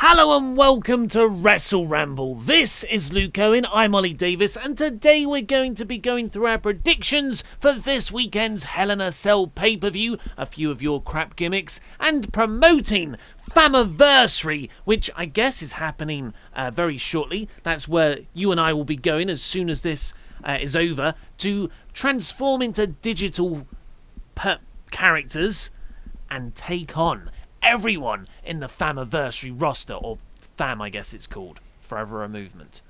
Hello and welcome to WrestleRamble. This is Luke Owen, I'm Ollie Davis, and today we're going to be going through our predictions for this weekend's Hell in a Cell pay-per-view, a few of your crap gimmicks, and promoting Famiversary, which I guess is happening very shortly. That's where you and I will be going as soon as this is over, to transform into digital characters and take on everyone in the Famiversary roster, or Fam, I guess it's called, Forever a Movement.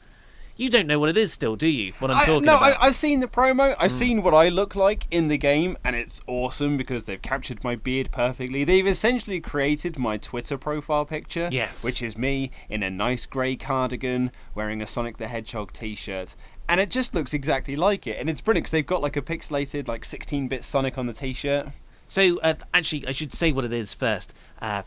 You don't know what it is still, do you? What I'm talking about? I've seen the promo. I've seen what I look like in the game, and it's awesome because they've captured my beard perfectly. They've essentially created my Twitter profile picture, yes, which is me in a nice grey cardigan, wearing a Sonic the Hedgehog t-shirt. And it just looks exactly like it. And it's brilliant because they've got like a pixelated, like 16-bit Sonic on the t-shirt. So, actually, I should say what it is first.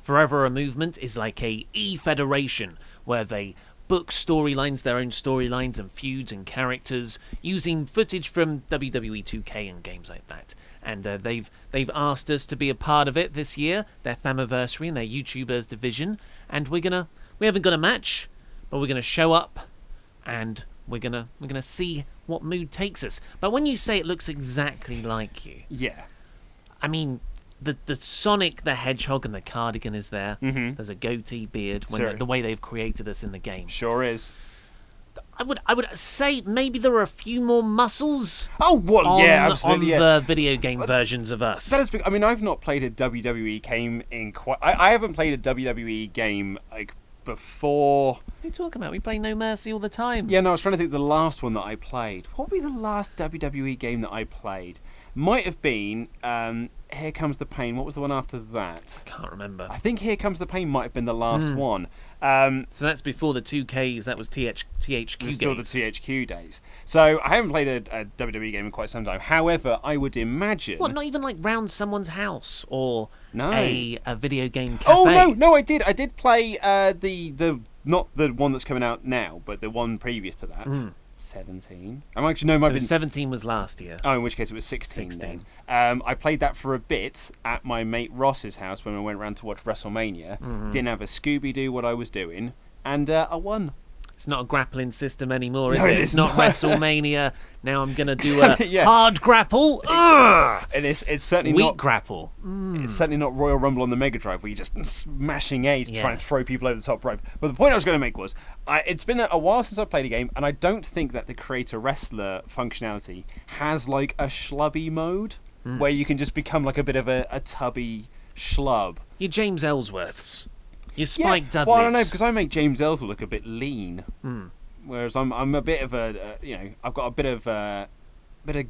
Forever a Movement is like a E-Federation, where they book storylines, their own storylines and feuds and characters, using footage from WWE 2K and games like that. And they've asked us to be a part of it this year, their Famiversary and their YouTubers division. And we haven't got a match, but we're gonna show up, and we're gonna see what mood takes us. But when you say it looks exactly like you, yeah. I mean, the Sonic the Hedgehog and the cardigan is there. Mm-hmm. There's a goatee beard, Sure. the way they've created us in the game. Sure is. I would say maybe there are a few more muscles. Oh, well, yeah, absolutely. On the video game versions of us. That is, I mean, I've not played a WWE game in quite. I haven't played a WWE game like before. What are you talking about? We play No Mercy all the time. Yeah, no, I was trying to think the last one that I played. What would be the last WWE game that I played? Might have been Here Comes the Pain. What was the one after that? Can't remember. I think Here Comes the Pain might have been the last one. So that's before the 2Ks. That was THQ days. Still the THQ days. So I haven't played a WWE game in quite some time. However, I would imagine. What? Not even like round someone's house or no. a video game cafe. Oh no, I did. I did play the not the one that's coming out now, but the one previous to that. 17. I'm actually no, might have been 17 was last year. Oh, in which case it was 16. I played that for a bit at my mate Ross's house when we went around to watch WrestleMania. Didn't have a Scooby-Doo what I was doing, and I won. It's not a grappling system anymore, is No, it? it It's is not not. WrestleMania. Now I'm going to do a Yeah. hard grapple. And it's certainly Weak not grapple. It's certainly not Royal Rumble on the Mega Drive where you're just smashing A to Yeah. try and throw people over the top rope. But the point I was going to make was, it's been a while since I played a game, and I don't think that the Creator Wrestler functionality has like a schlubby mode where you can just become like a bit of a tubby schlub. You're James Ellsworth's. You're Spike Dudley's. Well, I don't know, because I make James Ellsworth look a bit lean. Whereas I'm a bit of a, I've got a bit of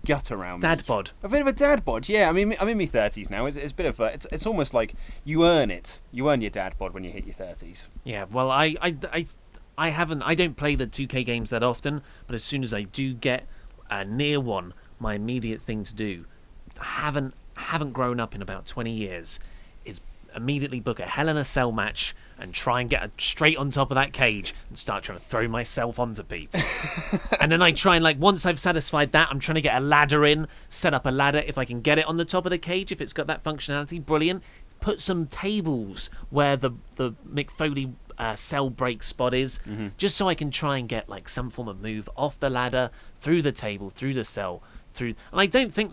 gut around me. Dad bod. A bit of a dad bod, yeah. I mean, I'm in my 30s now. It's a bit of it's almost like you earn it. You earn your dad bod when you hit your 30s. Yeah, well, I don't play the 2K games that often, but as soon as I do get near one, my immediate thing to do, haven't grown up in about 20 years, is immediately book a Hell in a Cell match and try and get straight on top of that cage and start trying to throw myself onto people. And then I try and, once I've satisfied that, I'm trying to get a ladder in, set up a ladder. If I can get it on the top of the cage, if it's got that functionality, brilliant. Put some tables where the McFoley cell break spot is, just so I can try and get some form of move off the ladder, through the table, through the cell, through. And I don't think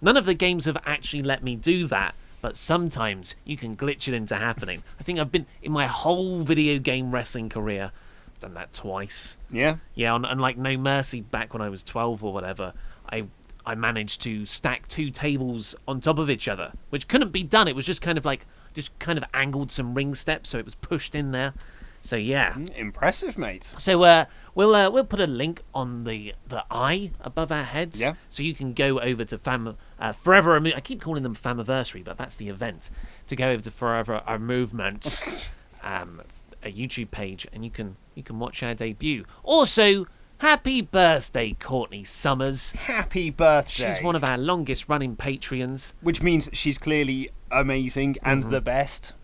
none of the games have actually let me do that. But sometimes you can glitch it into happening. I think I've been, in my whole video game wrestling career, I've done that twice. Yeah? Yeah, on No Mercy back when I was 12 or whatever, I managed to stack two tables on top of each other, which couldn't be done. It was just kind of angled some ring steps, so it was pushed in there. So yeah, impressive, mate. So we'll put a link on the eye above our heads, yeah. So you can go over to Forever. I keep calling them Famiversary, but that's the event. To go over to Forever a Movement, a YouTube page, and you can watch our debut. Also, happy birthday, Courtney Summers. Happy birthday. She's one of our longest running Patreons, which means she's clearly amazing and the best.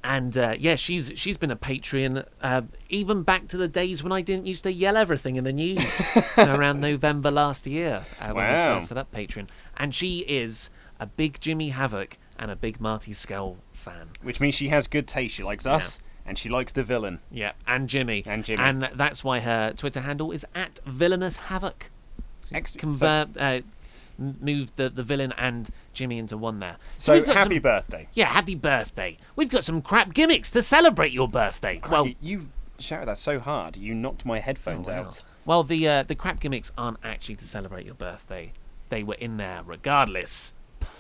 And she's been a Patreon even back to the days when I didn't used to yell everything in the news. So around November last year, when we first set up Patreon. And she is a big Jimmy Havoc and a big Marty Skell fan. Which means she has good taste. She likes us and she likes the villain. Yeah, and Jimmy. And Jimmy. And that's why her Twitter handle is @VillainousHavoc. Excellent. Move the villain and Jimmy into one there. So we've got happy birthday. Yeah, happy birthday. We've got some crap gimmicks to celebrate your birthday. Crikey, Well, you shouted that so hard, you knocked my headphones out. Well, the crap gimmicks aren't actually to celebrate your birthday. They were in there regardless,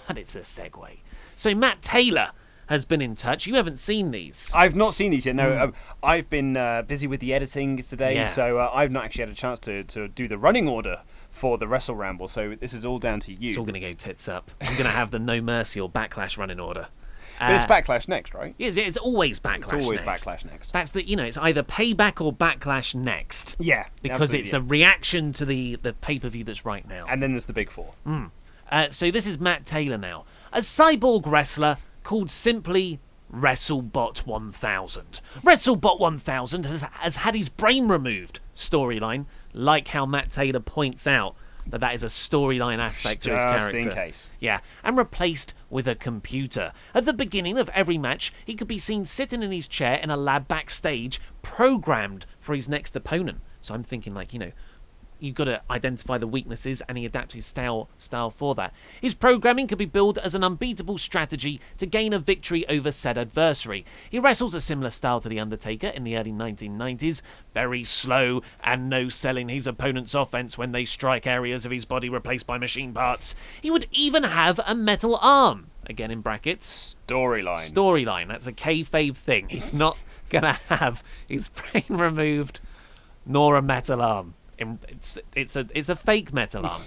but it's a segue. So Matt Taylor has been in touch. You haven't seen these. I've not seen these yet. No, I've been busy with the editing today, so I've not actually had a chance to do the running order for the WrestleRamble. So this is all down to you. It's all going to go tits up. I'm going to have the No Mercy or Backlash running order. But it's Backlash next, right? It's always Backlash next. It's always Backlash next. That's it's either Payback or Backlash next. Yeah. Because it's a reaction to the pay-per-view that's right now. And then there's the big four. So this is Matt Taylor now. A cyborg wrestler called simply WrestleBot 1000. WrestleBot 1000 has had his brain removed. Storyline, like how Matt Taylor points out that is a storyline aspect to his character. Just in case. Yeah, and replaced with a computer. At the beginning of every match, he could be seen sitting in his chair in a lab backstage, programmed for his next opponent. So I'm thinking, you've got to identify the weaknesses, and he adapts his style for that. His programming could be billed as an unbeatable strategy to gain a victory over said adversary. He wrestles a similar style to The Undertaker in the early 1990s, very slow and no selling his opponent's offense when they strike areas of his body replaced by machine parts. He would even have a metal arm, again in brackets. Storyline, that's a kayfabe thing. He's not going to have his brain removed nor a metal arm. It's a fake metal arm.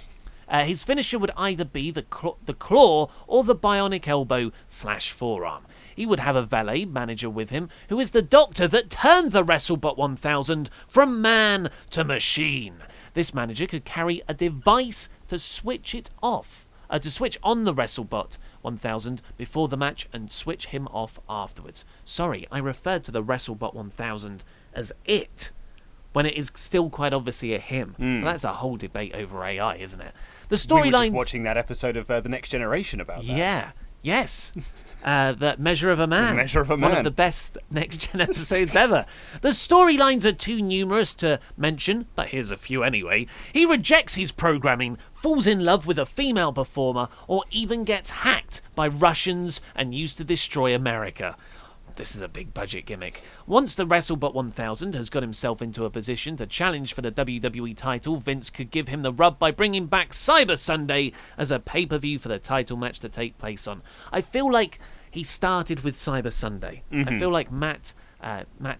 His finisher would either be the claw or the bionic elbow / forearm. He would have a valet manager with him, who is the doctor that turned the WrestleBot 1000 from man to machine. This manager could carry a device to switch it off. To switch on the WrestleBot 1000 before the match and switch him off afterwards. Sorry, I referred to the WrestleBot 1000 as it, when it is still quite obviously a him. But that's a whole debate over AI, isn't it? The storyline. We were just watching that episode of The Next Generation about that. Yeah. Yes. The Measure of a Man. The Measure of a Man. One of the best Next Gen episodes ever. The storylines are too numerous to mention, but here's a few anyway. He rejects his programming, falls in love with a female performer, or even gets hacked by Russians and used to destroy America. This is a big budget gimmick. Once the WrestleBot 1000 has got himself into a position to challenge for the WWE title, Vince could give him the rub by bringing back Cyber Sunday as a pay-per-view for the title match to take place on. I feel like he started with Cyber Sunday. I feel like Matt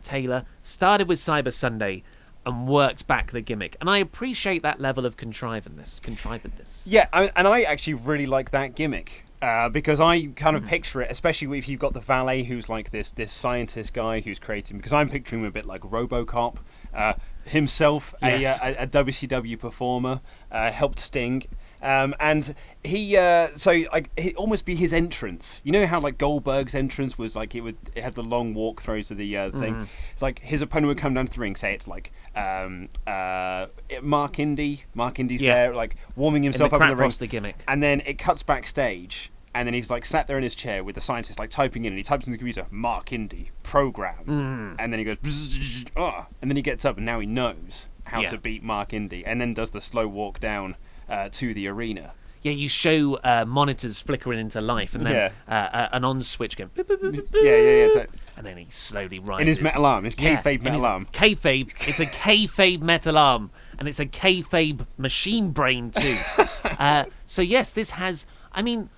Taylor started with Cyber Sunday and worked back the gimmick. And I appreciate that level of contrivedness. Yeah, and I actually really like that gimmick. Because I kind of picture it, especially if you've got the valet who's like this scientist guy who's creating, because I'm picturing him a bit like RoboCop, himself, yes. a WCW performer, helped Sting, and he it almost be his entrance. You know how like Goldberg's entrance was like it had the long walk through to the thing. It's like his opponent would come down to the ring, say it's like Mark Indy. Mark Indy's there, like warming himself up in the ring. The gimmick. And then it cuts backstage, and then he's like sat there in his chair with the scientist like typing in, and he types in the computer Mark Indy program, and then he goes, and then he gets up, and now he knows how to beat Mark Indy, and then does the slow walk down to the arena. Yeah, you show monitors flickering into life, and then an on switch going. Yeah. And then he slowly rises. In his metal arm, his kayfabe metal arm. Kayfabe. It's a kayfabe metal arm, and it's a kayfabe machine brain too. So yes, this has. I mean,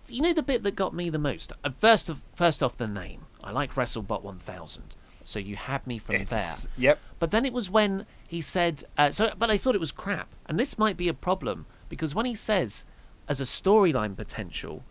you know the bit that got me the most. First off, the name. I like WrestleBot 1000. So you had me from there. Yep. But then it was when he said. But I thought it was crap, and this might be a problem. Because when he says, as a storyline potential,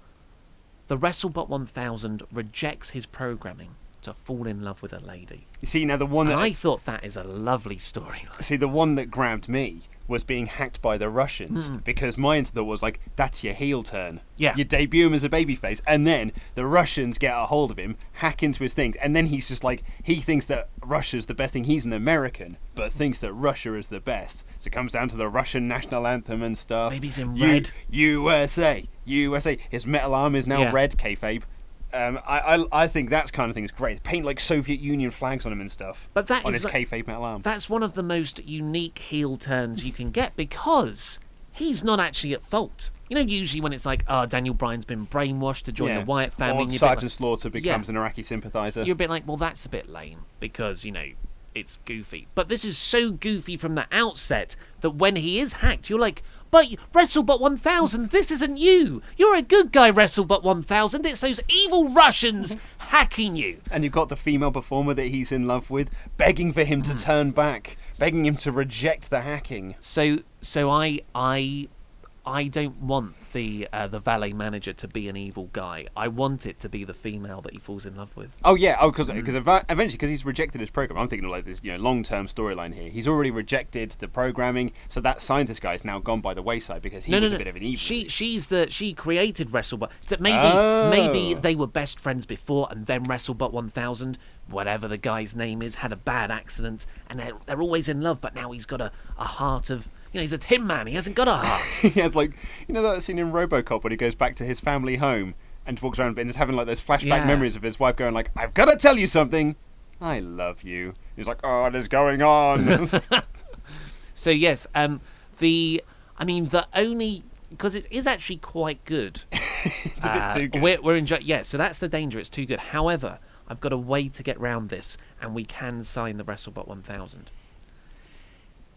the WrestleBot 1000 rejects his programming to fall in love with a lady. You see, now the one I thought that is a lovely storyline. See, the one that grabbed me was being hacked by the Russians, because my thought was like, that's your heel turn. Yeah. You debut him as a babyface, and then the Russians get a hold of him, hack into his things, and then he's just like, he thinks that Russia's the best thing. He's an American, but thinks that Russia is the best. So it comes down to the Russian national anthem and stuff. Maybe he's in red. USA. His metal arm is now red, kayfabe. I think that kind of thing is great. Paint like Soviet Union flags on him and stuff. But that on is his kayfabe metal arm. That's one of the most unique heel turns you can get because he's not actually at fault. You know, usually when it's like, Daniel Bryan's been brainwashed to join the Wyatt family. Or Sergeant Slaughter becomes an Iraqi sympathiser. You're a bit like, well, that's a bit lame because, you know, it's goofy. But this is so goofy from the outset that when he is hacked, you're like, but WrestleBot 1000, this isn't you. You're a good guy, WrestleBot 1000. It's those evil Russians hacking you. And you've got the female performer that he's in love with begging for him to turn back, begging him to reject the hacking. So I don't want the valet manager to be an evil guy. I want it to be the female that he falls in love with. Oh yeah, because eventually, because he's rejected his program. I'm thinking of like this, long-term storyline here. He's already rejected the programming, so that scientist guy is now gone by the wayside because he was a bit of an evil. She created WrestleBot. Maybe they were best friends before, and then WrestleBot 1000, whatever the guy's name is, had a bad accident, and they're always in love. But now he's got a heart of. He's a Tin Man. He hasn't got a heart. He has that scene in RoboCop when he goes back to his family home and walks around and just having like those flashback memories of his wife going like, "I've got to tell you something. I love you." He's like, "Oh, what is going on?" So yes, the only because it is actually quite good. It's a bit too good. We're enjoying. Yeah, so that's the danger. It's too good. However, I've got a way to get round this, and we can sign the WrestleBot 1000.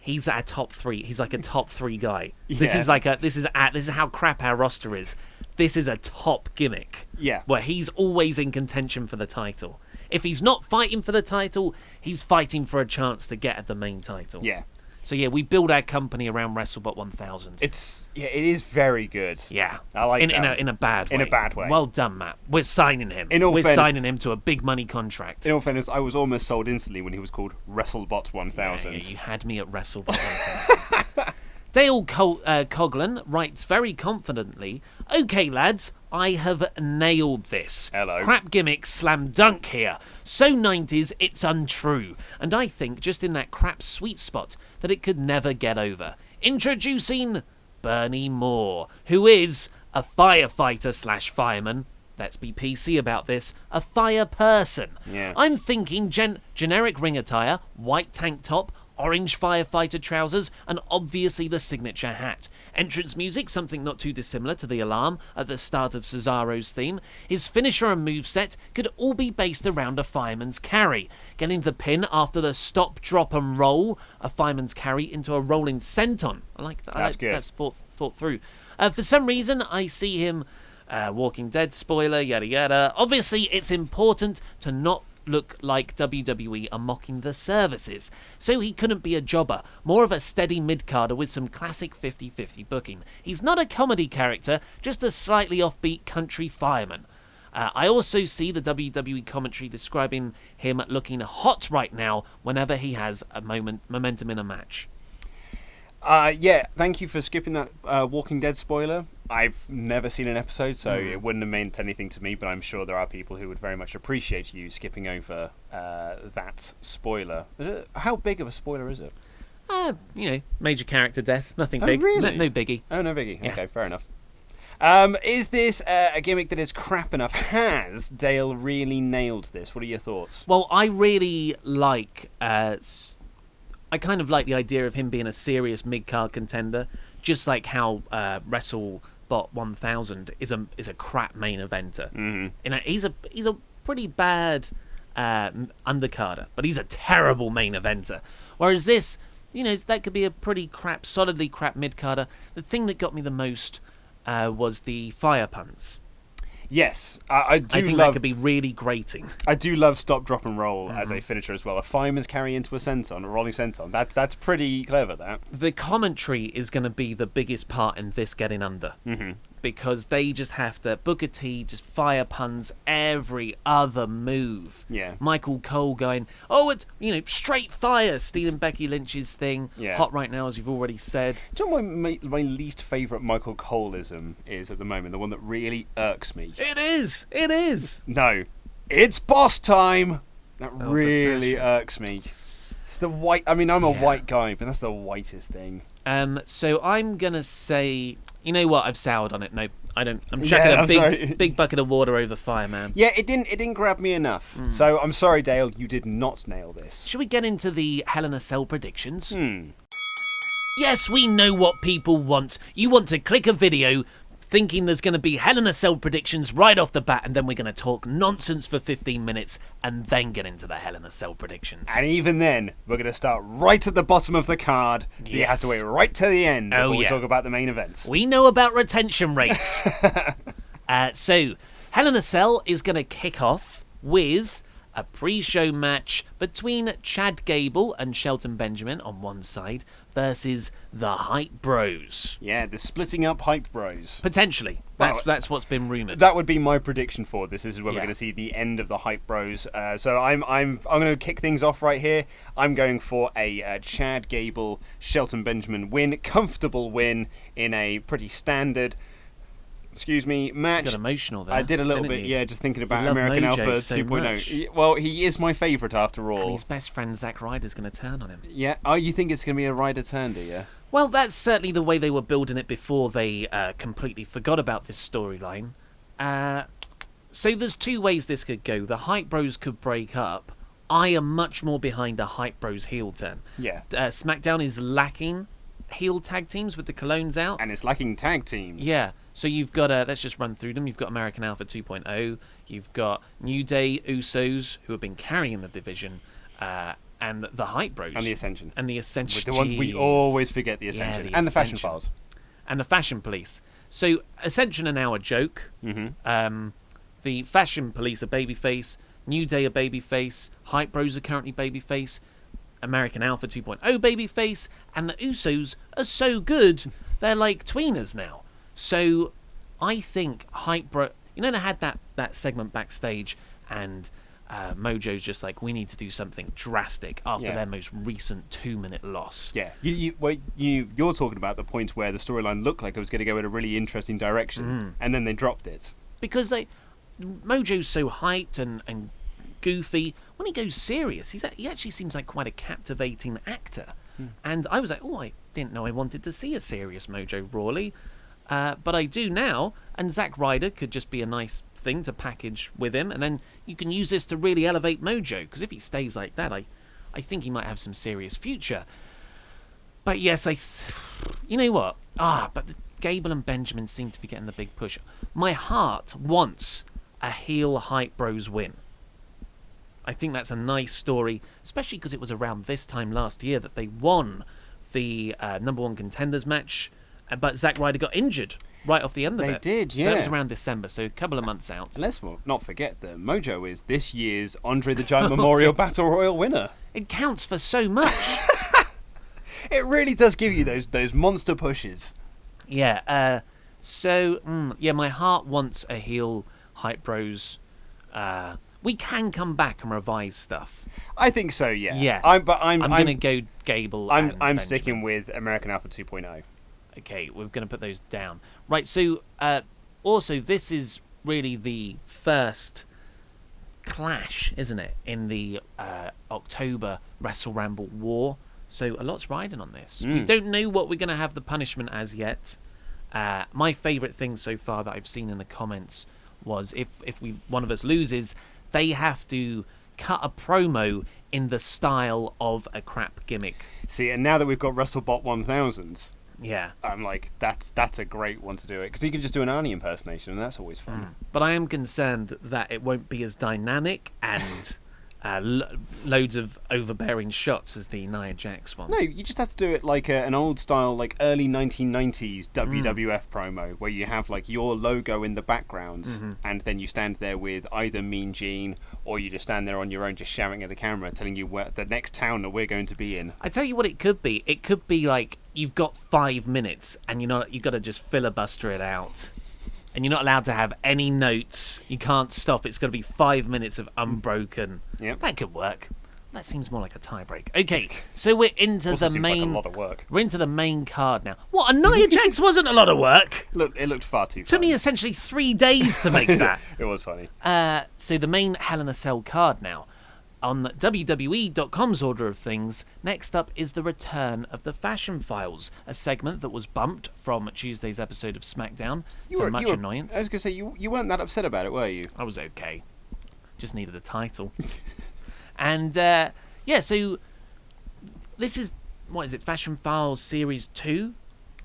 He's at a top 3. He's like a top 3 guy. Yeah. This is how crap our roster is. This is a top gimmick. Yeah. Where he's always in contention for the title. If he's not fighting for the title, he's fighting for a chance to get at the main title. Yeah. So yeah, we build our company around WrestleBot 1000. It is very good. Yeah, I like that. In a bad way. In a bad way. Well done, Matt. We're signing him. We're signing him to a big money contract. In all fairness, I was almost sold instantly when he was called WrestleBot 1000. Yeah, you had me at WrestleBot 1000. Dale Coughlin writes very confidently, "Okay, lads, I have nailed this. Hello. Crap gimmick slam dunk here. So 90s, it's untrue. And I think just in that crap sweet spot that it could never get over. Introducing Bernie Moore, who is a firefighter / fireman. Let's be PC about this. A fire person. Yeah. I'm thinking generic ring attire, white tank top, orange firefighter trousers, and obviously the signature hat. Entrance music, something not too dissimilar to the alarm at the start of Cesaro's theme. His finisher and moveset could all be based around a fireman's carry. Getting the pin after the stop, drop, and roll, a fireman's carry into a rolling senton. I like that. That's good. That's thought through. For some reason, I see him, Walking Dead spoiler, yada yada. Obviously, it's important to not look like WWE are mocking the services, so he couldn't be a jobber, more of a steady mid-carder with some classic 50-50 booking. He's not a comedy character, just a slightly offbeat country fireman. I also see the WWE commentary describing him looking hot right now whenever he has a momentum in a match. Thank you for skipping that Walking Dead spoiler. I've never seen an episode, so it wouldn't have meant anything to me, but I'm sure there are people who would very much appreciate you skipping over that spoiler. How big of a spoiler is it? Major character death. Nothing big. Really? No biggie. Oh, no biggie. Yeah. Okay, fair enough. Is this a gimmick that is crap enough? Has Dale really nailed this? What are your thoughts? Well, I really like... I kind of like the idea of him being a serious mid-card contender, just like how WrestleBot 1000 is a crap main eventer. Mm-hmm. He's a pretty bad undercarder, but he's a terrible main eventer. Whereas this, that could be a pretty solidly crap mid-carder. The thing that got me the most was the fire punts. Yes, I think that could be really grating. I do love stop, drop, and roll as a finisher as well. A fireman's carry into a senton, a rolling senton. That's pretty clever, that. The commentary is going to be the biggest part in this getting under. Mm-hmm. Because they just have to... Booker T just fire puns every other move. Yeah. Michael Cole going, it's, straight fire, stealing Becky Lynch's thing. Yeah. Hot right now, as you've already said. Do you know what my least favourite Michael Coleism is at the moment? The one that really irks me? It is. No. It's boss time! That really irks me. It's the white... I'm a white guy, but that's the whitest thing. So I'm going to say... You know what? I've soured on it. No, I'm chucking I'm a sorry. big bucket of water over fire, man. Yeah, it didn't grab me enough. So I'm sorry, Dale, you did not nail this. Should we get into the Hell in a Cell predictions? Yes, we know what people want. You want to click a video thinking there's going to be Hell in a Cell predictions right off the bat, and then we're going to talk nonsense for 15 minutes and then get into the Hell in a Cell predictions. And even then, we're going to start right at the bottom of the card, so you have to wait right to the end before we talk about the main event. We know about retention rates. So, Hell in a Cell is going to kick off with a pre-show match between Chad Gable and Shelton Benjamin on one side versus the Hype Bros. Yeah, the splitting up Hype Bros. Potentially. That's what's been rumoured. That would be my prediction for this. This is where we're going to see the end of the Hype Bros. So I'm going to kick things off right here. I'm going for a Chad Gable, Shelton Benjamin win. Comfortable win in a pretty standard... match. Got emotional there. I did a little bit, just thinking about American Mojo Alpha so 2.0. Well, he is my favourite after all. And his best friend Zack Ryder's going to turn on him. Yeah. Oh, you think it's going to be a Ryder turn, do you? Well, that's certainly the way they were building it before they completely forgot about this storyline. So there's two ways this could go. The Hype Bros could break up. I am much more behind a Hype Bros heel turn. Yeah. SmackDown is lacking heel tag teams with the Colognes out. And it's lacking tag teams. Yeah. So you've got, let's just run through them. You've got American Alpha 2.0. You've got New Day, Usos, who have been carrying the division, and the Hype Bros. And the Ascension. And the Ascension. The one we always forget, the Ascension. the and the Fashion Ascension. Files. And the Fashion Police. So Ascension are now a joke. Mm-hmm. The Fashion Police are babyface. New Day are babyface. Hype Bros are currently babyface. American Alpha 2.0 babyface. And the Usos are so good, they're like tweeners now. So I think Hype Bro... You know, they had that segment backstage, and Mojo's just like, we need to do something drastic after their most recent 2-minute loss. Yeah. You're talking about the point where the storyline looked like it was going to go in a really interesting direction, and then they dropped it. Because Mojo's so hyped and goofy. When he goes serious, he actually seems like quite a captivating actor. And I was like, I didn't know I wanted to see a serious Mojo Rawley. But I do now, and Zack Ryder could just be a nice thing to package with him, and then you can use this to really elevate Mojo, because if he stays like that, I think he might have some serious future. But yes, you know what? But Gable and Benjamin seem to be getting the big push. My heart wants a heel Hype Bros win. I think that's a nice story, especially because it was around this time last year that they won the number one contenders match, but Zack Ryder got injured right off the end of it. They did, yeah. So it was around December, so a couple of months out. Let's not forget that Mojo is this year's Andre the Giant Memorial Battle Royal winner. It counts for so much. It really does give you those monster pushes. Yeah. My heart wants a heel Hype Bros. We can come back and revise stuff. I think so, yeah. Yeah. I'm going to go Gable. I'm Benjamin. sticking with American Alpha 2.0. Okay, we're going to put those down. Right, so also this is really the first clash, isn't it, in the October WrestleRamble war. So a lot's riding on this. We don't know what we're going to have the punishment as yet. My favourite thing so far that I've seen in the comments was if one of us loses, they have to cut a promo in the style of a crap gimmick. See, and now that we've got WrestleBot 1000s, yeah, I'm like, that's a great one to do it, because you can just do an Arnie impersonation, and that's always fun. But I am concerned that it won't be as dynamic and loads of overbearing shots as the Nia Jax one. No, you just have to do it like an old style, like early 1990s WWF promo, where you have like your logo in the background, and then you stand there with either Mean Gene, or you just stand there on your own, just shouting at the camera, telling you where the next town that we're going to be in. I tell you what it could be. It could be like you've got 5 minutes, and you've got to just filibuster it out. And you're not allowed to have any notes. You can't stop. It's got to be 5 minutes of unbroken. Yep. That could work. That seems more like a tiebreak. Okay, so we're into the main. Like a lot of work. We're into the main card now. What? A Nia Jax wasn't a lot of work. Look, it looked far too. Took me essentially 3 days to make that. It was funny. So the main Hell in a Cell card now. On WWE.com's order of things, next up is the return of the Fashion Files, a segment that was bumped from Tuesday's episode of SmackDown to much annoyance. I was going to say, you weren't that upset about it, were you? I was okay. Just needed a title. And, so this is, what is it, Fashion Files Series 2?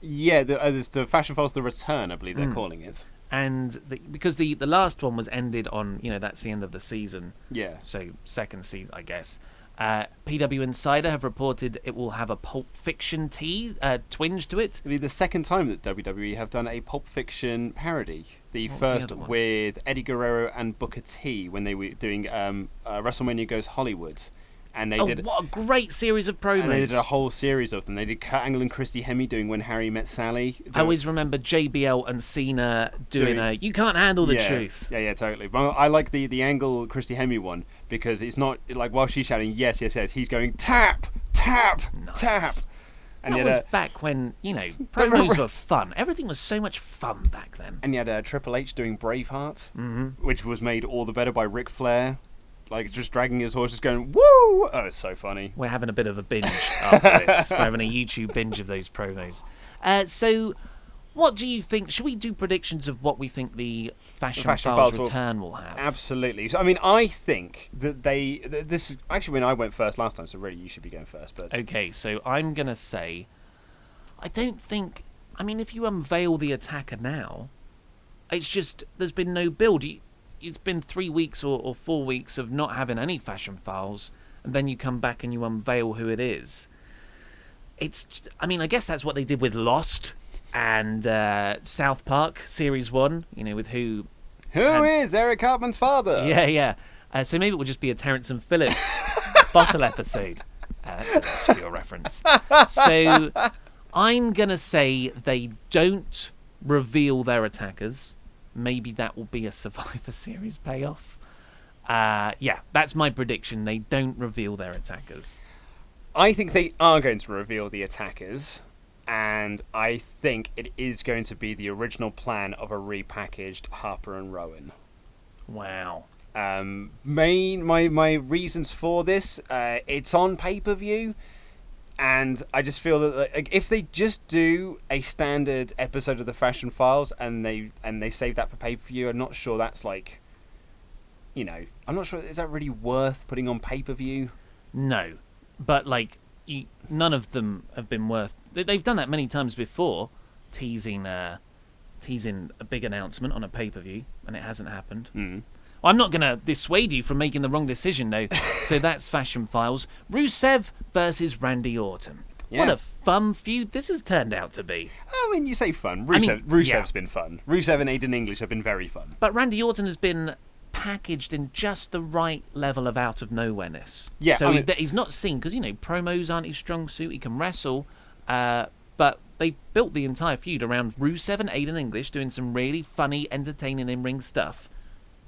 Yeah, there's the Fashion Files The Return, I believe they're calling it. And because the last one was ended on, that's the end of the season. Yeah. So second season, I guess. PW Insider have reported it will have a Pulp Fiction twinge to it. It'll be the second time that WWE have done a Pulp Fiction parody. The first with Eddie Guerrero and Booker T when they were doing WrestleMania Goes Hollywood. And they did what a great series of promos. And they did a whole series of them. They did Kurt Angle and Christy Hemme doing When Harry Met Sally. I always remember JBL and Cena doing a You Can't Handle the Truth. Yeah, totally. But I like the Angle Christy Hemme one because it's not like while she's shouting yes, yes, yes, he's going tap, tap, tap. And that was back when, promos were fun. Everything was so much fun back then. And you had Triple H doing Braveheart, which was made all the better by Ric Flair. Like, just dragging his horse, just going, woo! Oh, it's so funny. We're having a bit of a binge after this. We're having a YouTube binge of those promos. So, what do you think? Should we do predictions of what we think the Fashion Files return will have? Absolutely. So, I mean, I think that this is actually when I went first last time, so really you should be going first. But okay, so I'm going to say, I don't think, if you unveil the attacker now, it's just, there's been no build. It's been 3 weeks or 4 weeks of not having any Fashion Files, and then you come back and you unveil who it is. I guess that's what they did with Lost and South Park Series 1, with who... Who is Eric Cartman's father? Yeah. So maybe it will just be a Terrence and Phillip bottle episode. That's an obscure reference. So I'm going to say they don't reveal their attackers. Maybe that will be a Survivor Series payoff. That's my prediction. They don't reveal their attackers. I think they are going to reveal the attackers, and I think it is going to be the original plan of a repackaged Harper and Rowan. Wow. My reasons for this, it's on pay-per-view, and I just feel that if they just do a standard episode of the Fashion Files and they save that for pay-per-view, I'm not sure that's like, I'm not sure, is that really worth putting on pay-per-view? No, but none of them have been worth. They've done that many times before, teasing a big announcement on a pay-per-view, and it hasn't happened. Well, I'm not going to dissuade you from making the wrong decision, though. So that's Fashion Files. Rusev versus Randy Orton. Yeah. What a fun feud this has turned out to be. I mean, you say fun. Rusev's been fun. Rusev and Aiden English have been very fun. But Randy Orton has been packaged in just the right level of out of nowhereness. Yeah, so he's not seen, because, promos aren't his strong suit. He can wrestle. But they've built the entire feud around Rusev and Aiden English doing some really funny, entertaining in-ring stuff.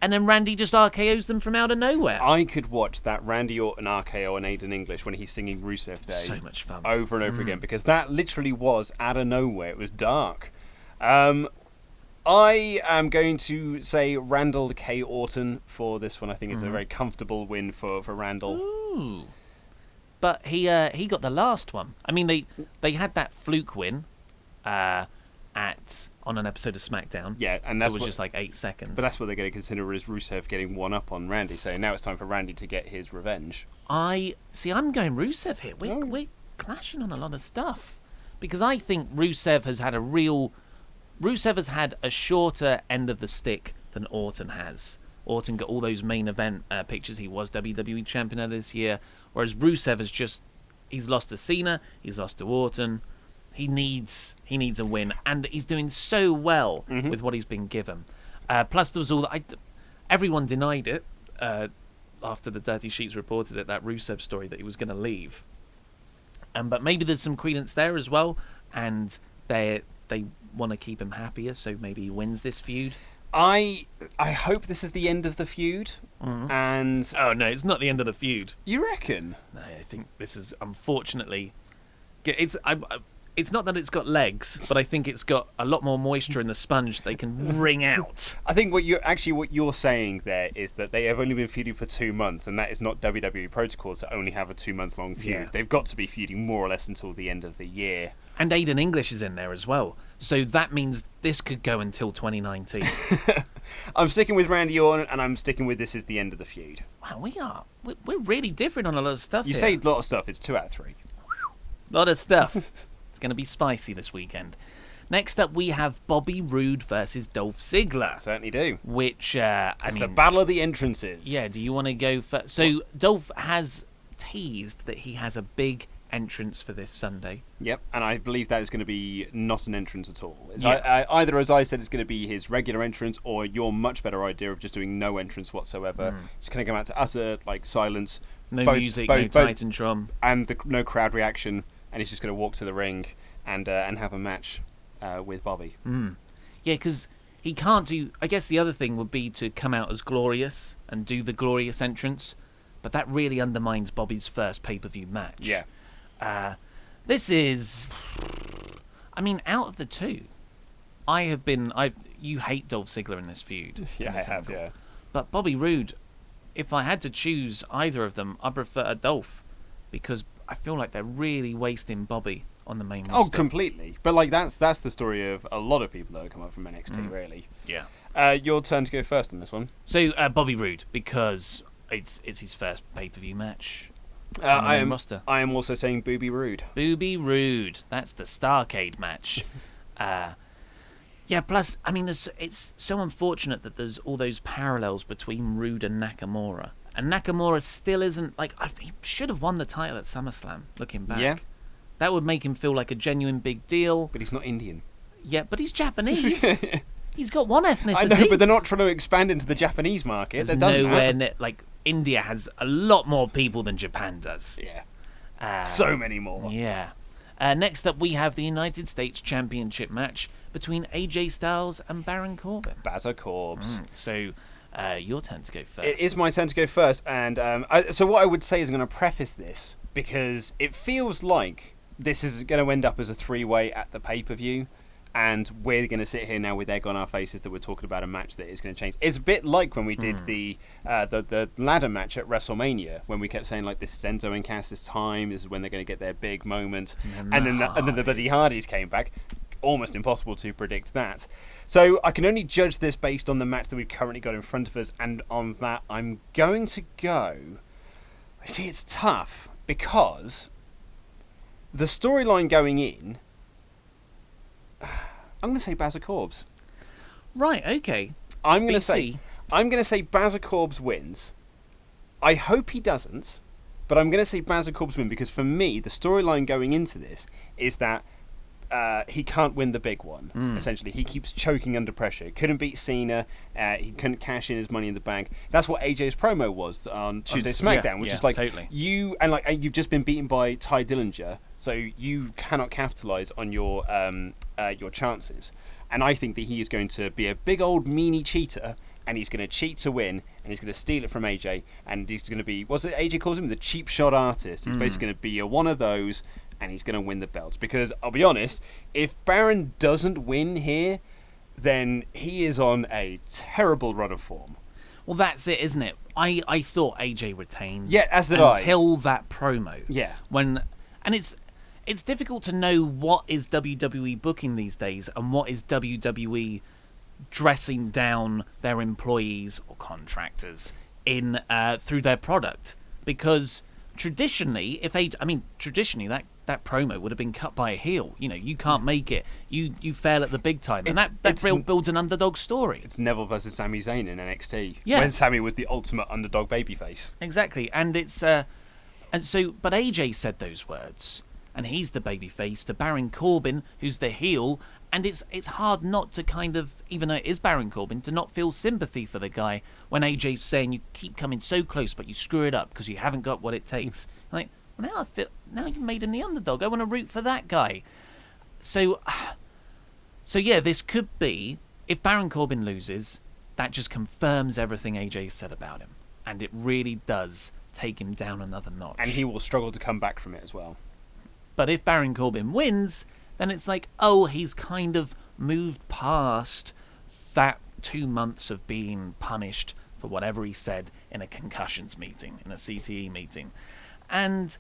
And then Randy just RKOs them from out of nowhere. I could watch that Randy Orton RKO and Aiden English when he's singing Rusev Day. So much fun. Over and over again, because that literally was out of nowhere. It was dark. I am going to say Randall K. Orton for this one. I think it's a very comfortable win for Randall. Ooh. But he got the last one. I mean, they had that fluke win on an episode of SmackDown. Yeah, and that was just like 8 seconds. But that's what they're going to consider as Rusev getting one up on Randy. So now it's time for Randy to get his revenge. I'm going Rusev here. We're clashing on a lot of stuff, because I think Rusev has had a shorter end of the stick than Orton has. Orton got all those main event pictures. He was WWE champion this year, whereas Rusev he's lost to Cena, he's lost to Orton. He needs a win, and he's doing so well with what he's been given. Plus, there was everyone denied it after the Dirty Sheets reported it, that Rusev story, that he was going to leave. But maybe there's some credence there as well, and they want to keep him happier, so maybe he wins this feud. I hope this is the end of the feud, and oh no, it's not the end of the feud. You reckon? No, I think this is, unfortunately, It's not that it's got legs, but I think it's got a lot more moisture in the sponge they can wring out. I think what you're saying there is that they have only been feuding for 2 months, and that is not WWE protocol to only have a 2-month-long feud. Yeah. They've got to be feuding more or less until the end of the year. And Aiden English is in there as well. So that means this could go until 2019. I'm sticking with Randy Orton, and I'm sticking with this is the end of the feud. Wow, we're really different on a lot of stuff You here. say a lot of stuff. It's 2 out of 3. Lot of stuff. It's going to be spicy this weekend. Next up, we have Bobby Roode versus Dolph Ziggler. Certainly do. Which, It's the battle of the entrances. Yeah, do you want to go first? So, Dolph has teased that he has a big entrance for this Sunday. Yep, and I believe that is going to be not an entrance at all. It's Yeah. either, as I said, it's going to be his regular entrance, or your much better idea of just doing no entrance whatsoever. Just going to come out to utter silence. No music, no Titantron. And no crowd reaction, and he's just going to walk to the ring and have a match with Bobby. Yeah, because he can't do... I guess the other thing would be to come out as Glorious and do the Glorious entrance, but that really undermines Bobby's first pay-per-view match. Yeah. This is... I mean, out of the two, you hate Dolph Ziggler in this feud. Yeah, in this I have, angle. yeah. But Bobby Roode, if I had to choose either of them, I prefer Dolph, because I feel like they're really wasting Bobby on the main roster. Oh, completely. But that's the story of a lot of people that have come up from NXT, really. Yeah. Your turn to go first on this one. So Bobby Roode, because it's his first pay-per-view match. I roster. am also saying Booby Roode. Booby Roode. That's the Starcade match. Yeah, plus, I mean, it's so unfortunate that there's all those parallels between Roode and Nakamura. And Nakamura still isn't, he should have won the title at SummerSlam, looking back. Yeah. That would make him feel like a genuine big deal. But he's not Indian. Yeah, but he's Japanese. He's got one ethnicity. I know, but they're not trying to expand into the Japanese market. There's nowhere India has a lot more people than Japan does. Yeah. So many more. Yeah. Next up, we have the United States Championship match between AJ Styles and Baron Corbin. Bazza Corbs. So, your turn to go first. It is my turn to go first. And so what I would say is I'm going to preface this, because it feels like this is going to end up as a 3-way at the pay-per-view. And we're going to sit here now with egg on our faces that we're talking about a match that is going to change. It's a bit like when we did the ladder match at WrestleMania, when we kept saying, this is Enzo and Cass's time, this is when they're going to get their big moment. And then the bloody Hardys came back. Almost impossible to predict that. So I can only judge this based on the match that we've currently got in front of us, and on that I'm going to go... See, it's tough, because the storyline going in... I'm going to say Bazza Corbs. Right, okay. I'm going to say Bazza Corbs wins. I hope he doesn't, but I'm going to say Bazza Corbs win, because for me, the storyline going into this is that he can't win the big one, essentially. He keeps choking under pressure. He couldn't beat Cena. He couldn't cash in his Money in the Bank. That's what AJ's promo was on Tuesday SmackDown, which is totally. you've just been beaten by Ty Dillinger, so you cannot capitalize on your chances. And I think that he is going to be a big old meanie cheater, and he's going to cheat to win, and he's going to steal it from AJ, and he's going to be, what's it AJ calls him? The cheap shot artist. He's basically going to be one of those, and he's going to win the belts. Because, I'll be honest, if Baron doesn't win here, then he is on a terrible run of form. Well, that's it, isn't it? I thought AJ retains. Yeah, as did I. Until that promo. Yeah. And it's difficult to know what is WWE booking these days and what is WWE dressing down their employees or contractors in through their product. Because traditionally, traditionally that promo would have been cut by a heel. You can't make it. You fail at the big time, and that builds an underdog story. It's Neville versus Sami Zayn in NXT. Yeah. When Sami was the ultimate underdog babyface. Exactly, and it's but AJ said those words, and he's the babyface to Baron Corbin, who's the heel. And it's hard not to kind of, even though it is Baron Corbin, to not feel sympathy for the guy when AJ's saying you keep coming so close but you screw it up because you haven't got what it takes. Well, now you've made him the underdog. I want to root for that guy. So yeah, this could be, if Baron Corbin loses, that just confirms everything AJ said about him. And it really does take him down another notch. And he will struggle to come back from it as well. But if Baron Corbin wins, then it's like, oh, he's kind of moved past that 2 months of being punished for whatever he said in a concussions meeting, in a CTE meeting. And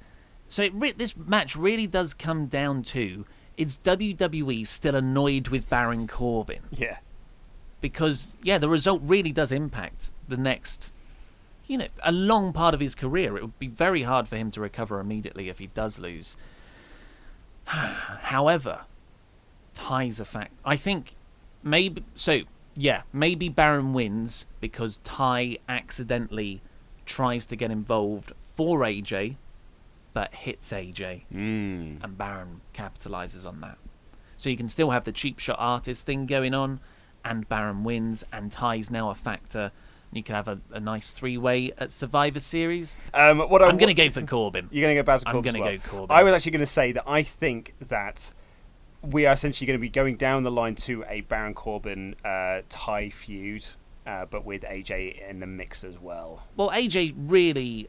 so this match really does come down to, is WWE still annoyed with Baron Corbin? Yeah. Because, the result really does impact the next, a long part of his career. It would be very hard for him to recover immediately if he does lose. However, Ty's a fact. I think maybe Baron wins because Ty accidentally tries to get involved for AJ, but hits AJ, and Baron capitalizes on that. So you can still have the cheap shot artist thing going on, and Baron wins, and Ty's now a factor. You can have a nice 3-way at Survivor Series. I'm going to go for Corbin. You're going to go Baron Corbin. I'm going to go Corbin. I was actually going to say that I think that we are essentially going to be going down the line to a Baron Corbin Ty feud, but with AJ in the mix as well. Well, AJ really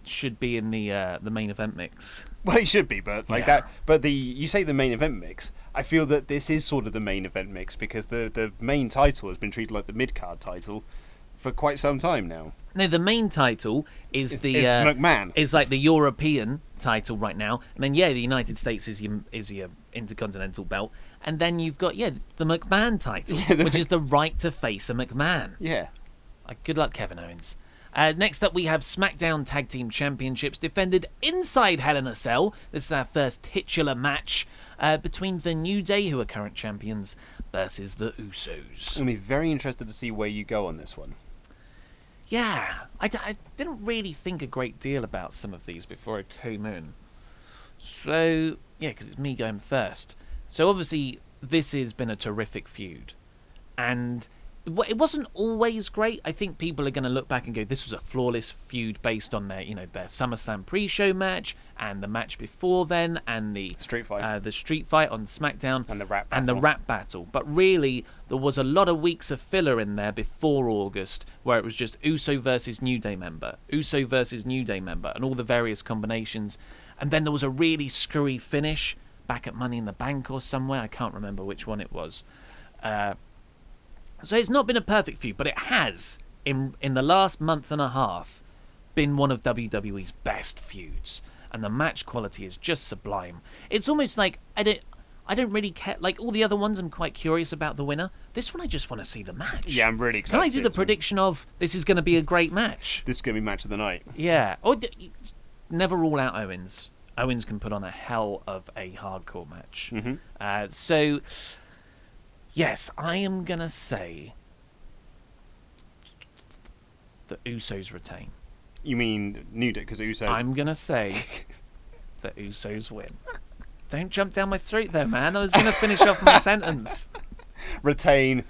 should be in the main event mix. Well, he should be, but that. But you say the main event mix. I feel that this is sort of the main event mix because the main title has been treated like the mid card title for quite some time now. No, the main title is it's McMahon. Is like the European title right now, and then the United States is your Intercontinental belt, and then you've got the McMahon title, which is the right to face a McMahon. Yeah. Good luck, Kevin Owens. Next up, we have SmackDown Tag Team Championships defended inside Hell in a Cell. This is our first titular match between the New Day, who are current champions, versus the Usos. I'm very interested to see where you go on this one. Yeah, I didn't really think a great deal about some of these before I came in. So, because it's me going first. So obviously, this has been a terrific feud. And it wasn't always great. I think people are going to look back and go, this was a flawless feud based on their SummerSlam pre-show match and the match before then and the street fight, the street fight on SmackDown and the rap battle. But really, there was a lot of weeks of filler in there before August where it was just Uso versus New Day member, Uso versus New Day member, and all the various combinations. And then there was a really screwy finish back at Money in the Bank or somewhere. I can't remember which one it was. So it's not been a perfect feud, but it has, in the last month and a half, been one of WWE's best feuds. And the match quality is just sublime. It's almost like, I don't really care. Like all the other ones, I'm quite curious about the winner. This one, I just want to see the match. Yeah, I'm really excited. Can I do the prediction of, this is going to be a great match? This is going to be match of the night. Yeah. Or never rule out Owens. Owens can put on a hell of a hardcore match. Mm-hmm. So... yes, I am going to say the Usos retain. You mean New Day, because Usos... I'm going to say the Usos win. Don't jump down my throat there, man. I was going to finish off my sentence. Retain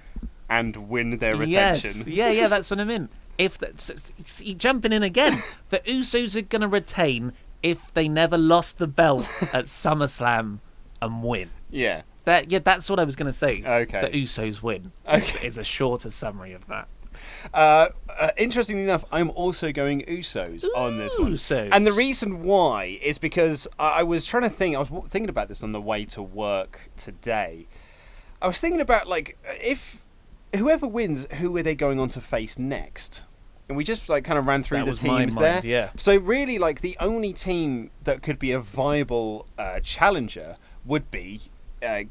and win their retention. Yes. Yeah, that's what I meant. You're jumping in again. The Usos are going to retain if they never lost the belt at SummerSlam and win. Yeah. That's what I was going to say. Okay. The Usos win. Okay. It's a shorter summary of that. Interestingly enough, I'm also going Usos on this one. Usos. And the reason why is because I was trying to think, I was thinking about this on the way to work today. I was thinking about, if whoever wins, who are they going on to face next? And we just kind of ran through the teams there. Yeah. So really, the only team that could be a viable challenger would be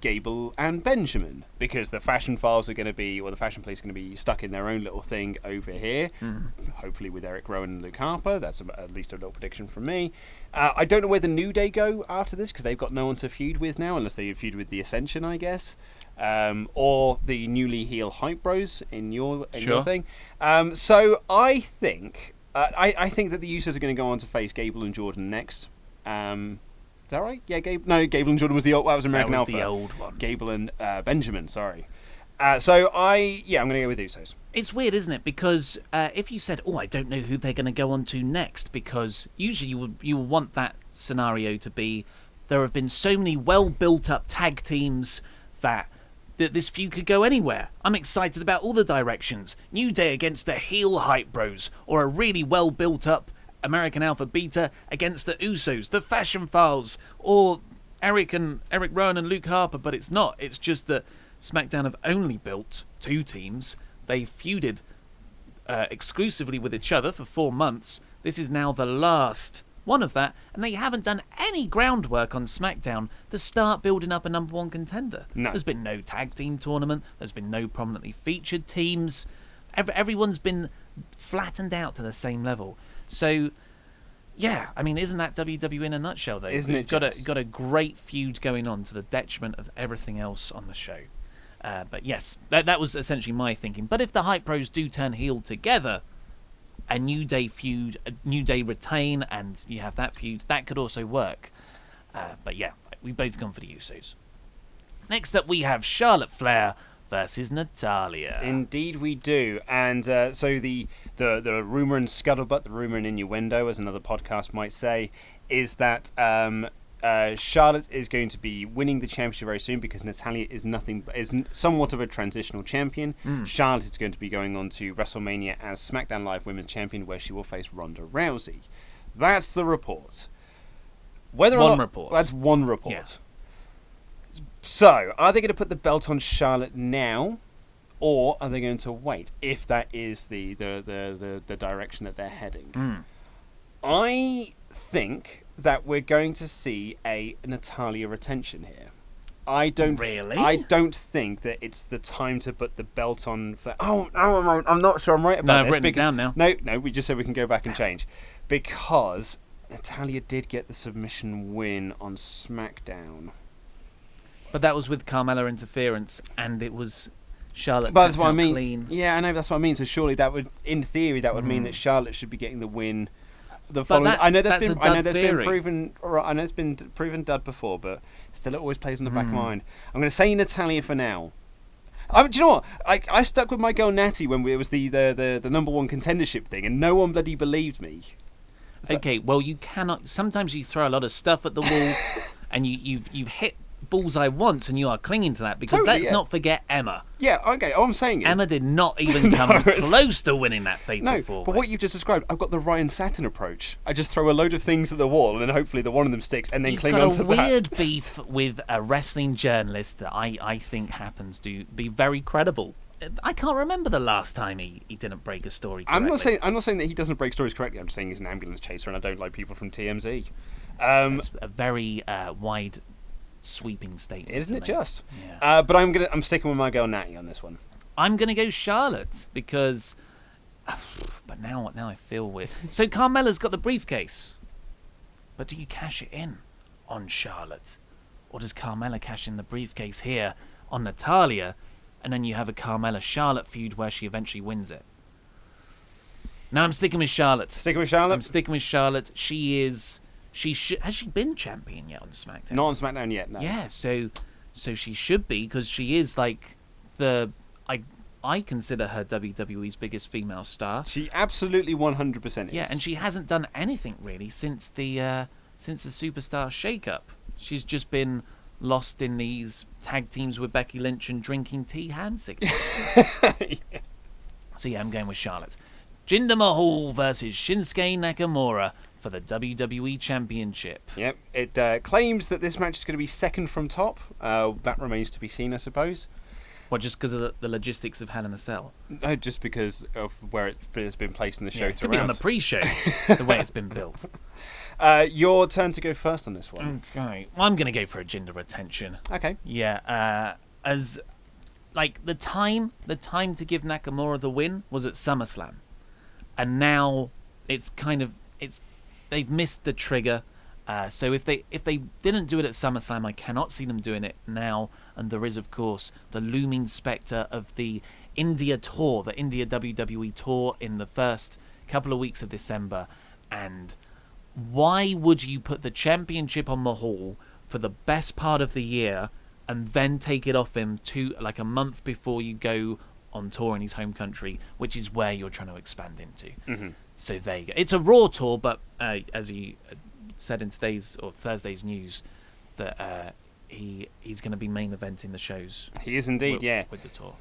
Gable and Benjamin, because the Fashion Files are going to be, or the Fashion Police are going to be stuck in their own little thing over here, hopefully with Eric Rowan and Luke Harper. That's at least a little prediction from me. I don't know where the New Day go after this, because they've got no one to feud with now, unless they feud with the Ascension, I guess, or the newly heel Hype Bros in your thing. So I think I think that the Usos are going to go on to face Gable and Jordan next. Is that right? Yeah, Gable and Jordan was the old. That was American Alpha. That was the old one. Gable and Benjamin. Sorry. So I'm going to go with Usos. It's weird, isn't it? Because if you said, I don't know who they're going to go on to next, because usually you will want that scenario to be, there have been so many well built up tag teams that this feud could go anywhere. I'm excited about all the directions. New Day against the heel Hype Bros, or a really well built up American Alpha Beta against the Usos, the Fashion Files, or Eric Rowan and Luke Harper, but it's not. It's just that SmackDown have only built 2 teams. They feuded exclusively with each other for 4 months. This is now the last one of that, and they haven't done any groundwork on SmackDown to start building up a number 1 contender. No. There's been no tag team tournament. There's been no prominently featured teams. Everyone's been flattened out to the same level. So, yeah, I mean, isn't that WWE in a nutshell, though? Isn't it just? Got a great feud going on to the detriment of everything else on the show. But yes, that was essentially my thinking. But if the Hype Bros do turn heel together, a New Day feud, a New Day retain, and you have that feud, that could also work. But yeah, we've both gone for the Usos. Next up, we have Charlotte Flair versus Natalya. Indeed we do. And so the rumour and scuttlebutt, the rumour and innuendo, as another podcast might say, is that Charlotte is going to be winning the championship very soon because Natalya is somewhat of a transitional champion. Charlotte is going to be going on to WrestleMania as SmackDown Live Women's Champion, where she will face Ronda Rousey. That's the report. Report. That's one report. Yeah. So, are they going to put the belt on Charlotte now, or are they going to wait? If that is the direction that they're heading, I think that we're going to see a Natalya retention here. I don't think that it's the time to put the belt on. I'm not sure I'm right about this. I've written it down now. No, we just said we can go back and change because Natalya did get the submission win on SmackDown. But that was with Carmella interference, and it was Charlotte. But that's what I mean. Clean. Yeah, I know that's what I mean. So surely that would, in theory, that would mean that Charlotte should be getting the win. I know that's been proven. I know it's been proven dud before, but still, it always plays in the back of mind. I'm going to say Natalya for now. Do you know what? I stuck with my girl Natty when it was the number 1 contendership thing, and no one bloody believed me. So, okay, well you cannot. Sometimes you throw a lot of stuff at the wall, and you've hit bullseye once, and you are clinging to that because let's not forget Emma. Yeah, okay. All I'm saying is Emma did not even come close to winning that fatal four. But what you've just described, I've got the Ryan Satin approach. I just throw a load of things at the wall, and then hopefully the one of them sticks, and then cling onto that. You've got a weird beef with a wrestling journalist that I think happens to be very credible. I can't remember the last time he didn't break a story correctly. I'm not saying that he doesn't break stories correctly. I'm just saying he's an ambulance chaser, and I don't like people from TMZ. That's a very wide sweeping statement, isn't it? Just, yeah. But I'm sticking with my girl Natty on this one. I'm gonna go Charlotte because, but now I feel weird. So Carmella's got the briefcase, but do you cash it in on Charlotte, or does Carmella cash in the briefcase here on Natalya, and then you have a Carmella Charlotte feud where she eventually wins it? No, I'm sticking with Charlotte. Sticking with Charlotte. I'm sticking with Charlotte. She is. Has she been champion yet on SmackDown? Not on SmackDown yet, no. Yeah, so she should be, because she is like I consider her WWE's biggest female star. She absolutely 100% is. Yeah, and she hasn't done anything really since the Superstar shake-up. She's just been lost in these tag teams with Becky Lynch and drinking tea hand signals. Yeah. So yeah, I'm going with Charlotte. Jinder Mahal versus Shinsuke Nakamura for the WWE Championship. Yep, it claims that this match is going to be second from top. That remains to be seen, I suppose. Well, just because of the logistics of Hell in a Cell? No, just because of where it's been placed in the show throughout. It could be on the pre-show, the way it's been built. Your turn to go first on this one. Okay. Well, I'm going to go for a Jinder retention. Okay. Yeah, as like the time to give Nakamura the win was at SummerSlam. And now they've missed the trigger. So if they didn't do it at SummerSlam, I cannot see them doing it now. And there is, of course, the looming spectre of the India tour, the India WWE tour in the first couple of weeks of December. And why would you put the championship on Mahal for the best part of the year and then take it off him like a month before you go on tour in his home country, which is where you're trying to expand into? Mm-hmm. So there you go. It's a Raw tour, but as you said in today's or Thursday's news, that he's going to be main eventing the shows. He is indeed, with the tour.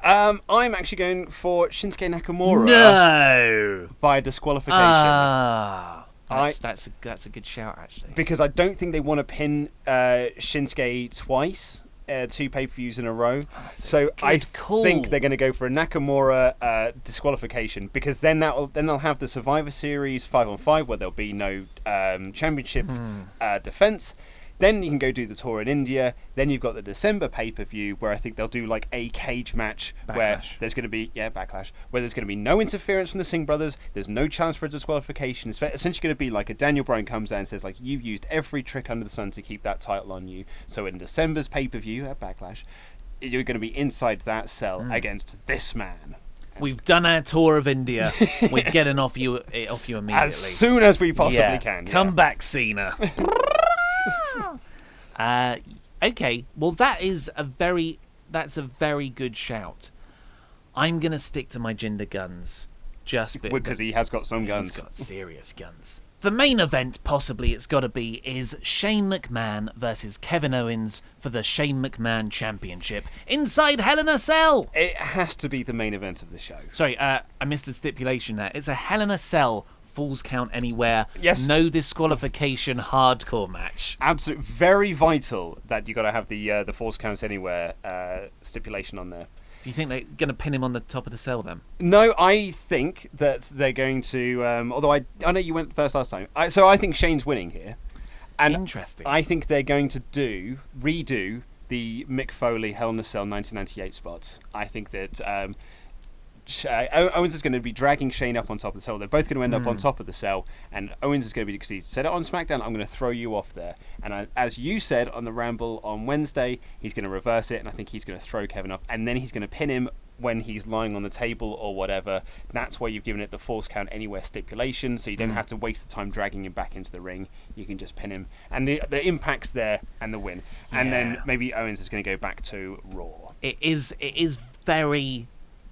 I'm actually going for Shinsuke Nakamura. No! By disqualification. That's a good shout, actually. Because I don't think they want to pin Shinsuke twice, 2 pay-per-views in a row. So I think they're going to go for a Nakamura disqualification, because then they'll have the Survivor Series 5-on-5 where there'll be no championship defense. Then you can go do the tour in India. Then you've got the December pay-per-view where I think they'll do like a cage match where there's going to be Backlash, where there's going to be no interference from the Singh brothers. There's no chance for a disqualification. It's essentially going to be like a Daniel Bryan comes out and says like, you've used every trick under the sun to keep that title on you. So in December's pay-per-view at Backlash, you're going to be inside that cell against this man. We've done our tour of India. We're getting off you immediately. As soon as we possibly can. Come back, Cena. Okay, well that's a very good shout. I'm gonna stick to my Jinder guns, just because he has got some guns. He's got serious guns. The main event, possibly it's got to be, is Shane McMahon versus Kevin Owens for the Shane McMahon Championship inside Hell in a Cell. It has to be the main event of the show. Sorry, I missed the stipulation there. It's a Hell in a Cell. Falls count anywhere. Yes. No disqualification. Hardcore match. Absolutely, very vital that you got to have the falls counts anywhere stipulation on there. Do you think they're going to pin him on the top of the cell then? No, I think that they're going to. Although I know you went first last time, so I think Shane's winning here. And interesting. I think they're going to redo the Mick Foley Hell in a Cell 1998 spots. I think that. Owens is going to be dragging Shane up on top of the cell. They're both going to end up on top of the cell, and Owens is going to be, because he said it on SmackDown, I'm going to throw you off there. And as you said on the Ramble on Wednesday, he's going to reverse it, and I think he's going to throw Kevin up, and then he's going to pin him when he's lying on the table or whatever. That's why you've given it the false count anywhere stipulation, so you don't have to waste the time dragging him back into the ring. You can just pin him, and the impact's there, and the win. And then maybe Owens is going to go back to Raw. It is very,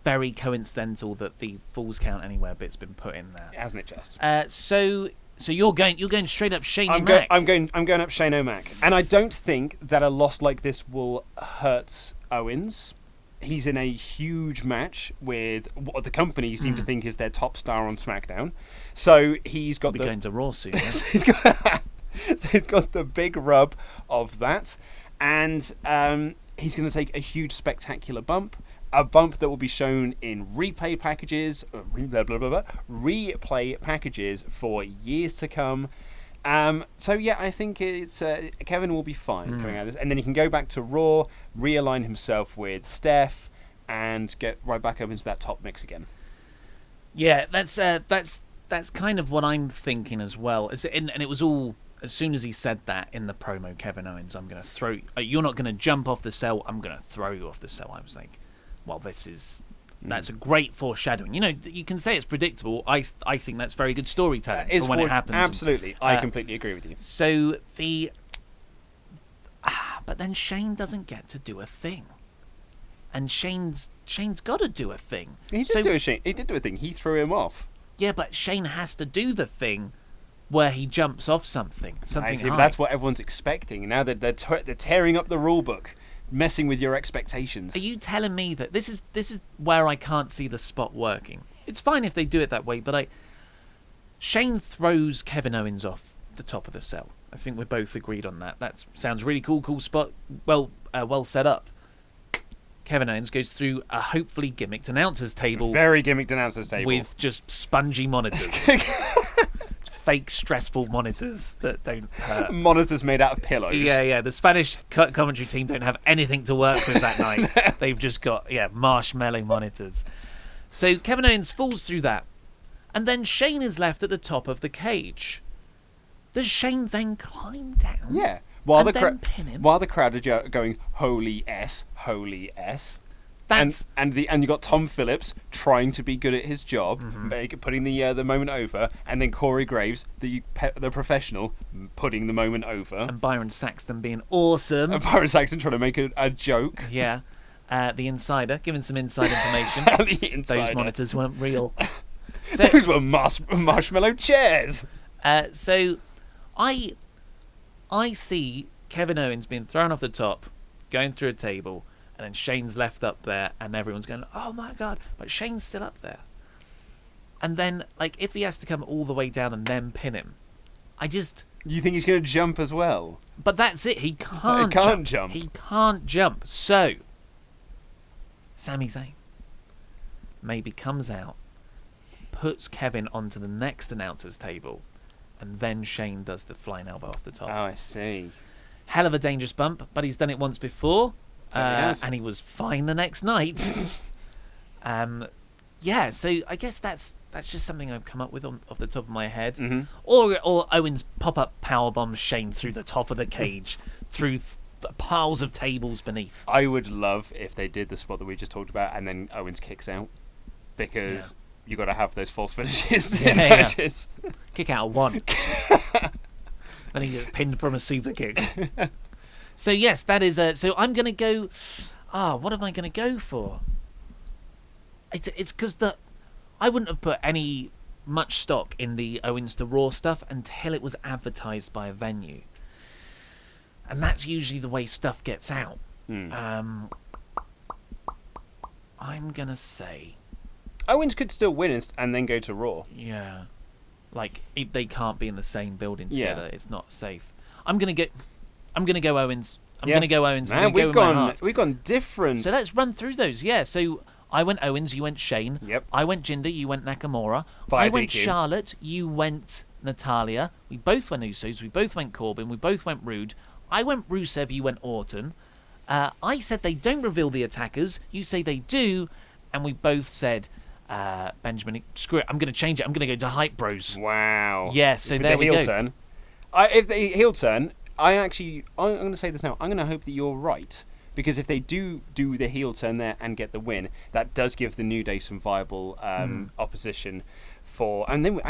very coincidental that the falls count anywhere bit's been put in there, hasn't it? Just so you're going straight up Shane O'Mac. I'm going up Shane O'Mac, and I don't think that a loss like this will hurt Owens. He's in a huge match with what the company seem to think is their top star on SmackDown, so he's got going to Raw soon. So he's got the big rub of that, and he's going to take a huge spectacular bump. A bump that will be shown in replay packages, replay packages for years to come. So yeah, I think it's Kevin will be fine coming out of this, and then he can go back to Raw, realign himself with Steph, and get right back up into that top mix again. Yeah, that's kind of what I'm thinking as well. And it was all, as soon as he said that in the promo, Kevin Owens, I'm going to throw you. You're not going to jump off the cell. I'm going to throw you off the cell. I was like, well, that's a great foreshadowing. You know, you can say it's predictable. I think that's very good storytelling for when it happens. Absolutely, I completely agree with you. So but then Shane doesn't get to do a thing, and Shane's got to do a thing. He did do a thing. He threw him off. Yeah, but Shane has to do the thing where he jumps off something high. That's what everyone's expecting. Now that they're tearing up the rule book, messing with your expectations. Are you telling me that this is where I can't see the spot working? It's fine if they do it that way, but Shane throws Kevin Owens off the top of the cell. I think we're both agreed on that. That sounds really cool spot. Well set up. Kevin Owens goes through a hopefully gimmicked announcer's table. Very gimmicked announcer's table. With just spongy monitors. Fake stressful monitors that don't hurt. Monitors made out of pillows. Yeah. The Spanish commentary team don't have anything to work with that night. They've just got marshmallow monitors. So Kevin Owens falls through that, and then Shane is left at the top of the cage. Does Shane then climb down? Yeah. While the crowd are going holy S. That's... And you got Tom Phillips trying to be good at his job, putting the moment over, and then Corey Graves, the professional, putting the moment over, and Byron Saxton being awesome. And Byron Saxton trying to make a joke. Yeah, the insider giving some inside information. The insider. Those monitors weren't real. So, those were marshmallow chairs. So, I see Kevin Owens being thrown off the top, going through a table. And then Shane's left up there, and everyone's going, oh my God, but Shane's still up there. And then, if he has to come all the way down and then pin him, You think he's going to jump as well? But that's it. He can't jump. He can't jump. So, Sami Zayn maybe comes out, puts Kevin onto the next announcer's table, and then Shane does the flying elbow off the top. Oh, I see. Hell of a dangerous bump, but he's done it once before, Yes. and he was fine the next night. Yeah, so I guess that's just something I've come up with off the top of my head. Mm-hmm. Or Owens pop-up powerbomb Shane through the top of the cage, through piles of tables beneath. I would love if they did the spot that we just talked about, and then Owens kicks out, because you got to have those false finishes in matches. Kick out of one. Then he gets pinned from a super kick. So yes, that is. So I'm gonna go. What am I gonna go for? It's because I wouldn't have put any much stock in the Owens to Raw stuff until it was advertised by a venue, and that's usually the way stuff gets out. I'm gonna say Owens could still win and then go to Raw. yeah, like they can't be in the same building together. Yeah. It's not safe. I'm gonna go Owens. I'm Yeah. gonna go Owens. I'm Man, gonna go with my heart. we've gone different. So let's run through those. Yeah, so I went Owens, you went Shane. Yep. I went Jinder, you went Nakamura. Via I went DQ. Charlotte, you went Natalia. We both went Usos, we both went Corbin, we both went Rude. I went Rusev, you went Orton. I said they don't reveal the attackers, you say they do, and we both said Benjamin, screw it, I'm going to change it, I'm going to go to Hype Bros. Wow. Yeah, so With there the we heel go. turn. If they heel turn, I'm going to say this now. I'm going to hope that you're right, because if they do the heel turn there and get the win, that does give the New Day some viable opposition for. And then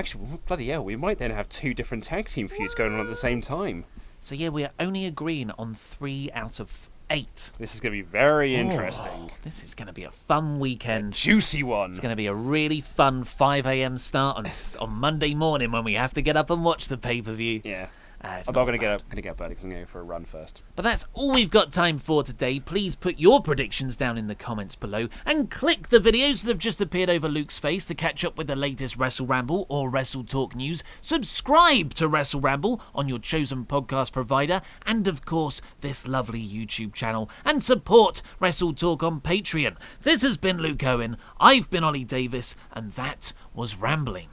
bloody hell, we might then have two different tag team feuds going on at the same time. So yeah, we are only agreeing on 3 out of 8. This is going to be very interesting. Oh, this is going to be a fun weekend. Juicy one. It's going to be a really fun 5 a.m. start on Monday morning when we have to get up and watch the pay-per-view. Yeah. It's I'm not not going to bad. get up early because I'm going to go for a run first. But that's all we've got time for today. Please put your predictions down in the comments below and click the videos that have just appeared over Luke's face to catch up with the latest WrestleRamble or WrestleTalk news. Subscribe to WrestleRamble on your chosen podcast provider and, of course, this lovely YouTube channel. And support WrestleTalk on Patreon. This has been Luke Owen. I've been Ollie Davis, and that was Rambling.